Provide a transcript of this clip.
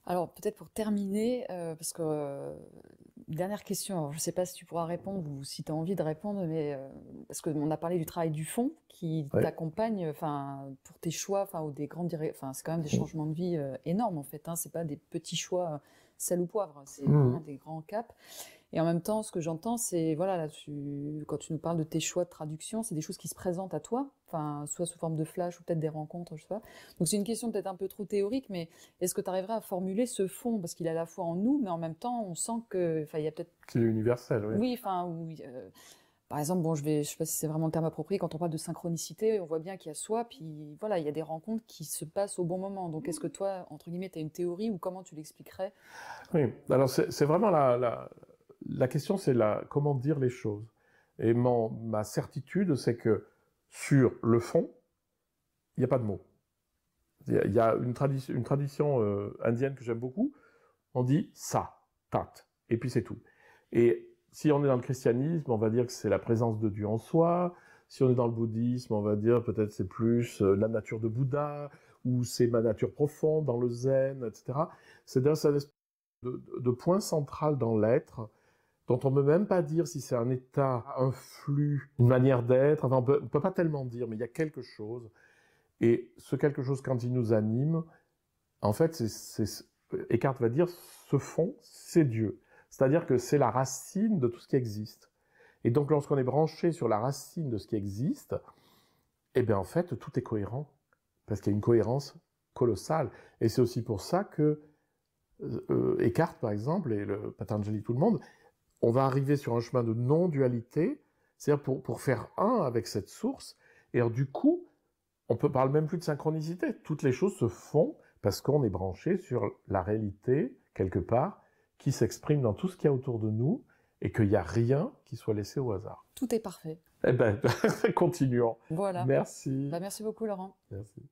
Alors peut-être pour terminer, parce que dernière question, alors je ne sais pas si tu pourras répondre ou si tu as envie de répondre, mais parce qu'on a parlé du travail du fond qui Ouais. t'accompagne, enfin pour tes choix, enfin ou des grandes enfin c'est quand même des changements de vie énormes en fait, hein, c'est pas des petits choix sel ou poivre, c'est vraiment Mhm. des grands caps. Et en même temps, ce que j'entends, c'est, voilà, là, quand tu nous parles de tes choix de traduction, c'est des choses qui se présentent à toi, enfin, soit sous forme de flash ou peut-être des rencontres, je sais pas. Donc c'est une question peut-être un peu trop théorique, mais est-ce que tu arriverais à formuler ce fond? Parce qu'il est à la fois en nous, mais en même temps, on sent que, enfin, il y a peut-être, C'est universel, oui. oui, enfin, oui, par exemple, bon, je sais pas si c'est vraiment le terme approprié, quand on parle de synchronicité, on voit bien qu'il y a soi, puis voilà, il y a des rencontres qui se passent au bon moment. Donc est-ce que toi, entre guillemets, tu as une théorie ou comment tu l'expliquerais? Oui, alors c'est vraiment la question, c'est comment dire les choses. Et ma certitude, c'est que sur le fond, il n'y a pas de mots. Il y a une tradition indienne que j'aime beaucoup. On dit ça, tat, et puis c'est tout. Et si on est dans le christianisme, on va dire que c'est la présence de Dieu en soi. Si on est dans le bouddhisme, on va dire peut-être c'est plus la nature de Bouddha, ou c'est ma nature profonde dans le zen, etc. C'est un espèce de point central dans l'être, dont on ne peut même pas dire si c'est un état, un flux, une manière d'être. Enfin, on peut pas tellement dire, mais il y a quelque chose. Et ce quelque chose, quand il nous anime, en fait, Eckhart va dire, ce fond, c'est Dieu. C'est-à-dire que c'est la racine de tout ce qui existe. Et donc, lorsqu'on est branché sur la racine de ce qui existe, eh bien, en fait, tout est cohérent. Parce qu'il y a une cohérence colossale. Et c'est aussi pour ça que Eckhart, par exemple, et le Patanjali, tout le monde, on va arriver sur un chemin de non-dualité, c'est-à-dire pour faire un avec cette source. Et alors, du coup, on peut parler même plus de synchronicité. Toutes les choses se font parce qu'on est branché sur la réalité, quelque part, qui s'exprime dans tout ce qu'il y a autour de nous et qu'il n'y a rien qui soit laissé au hasard. Tout est parfait. Eh ben, continuons. Voilà. Merci. Bah, merci beaucoup, Laurent. Merci.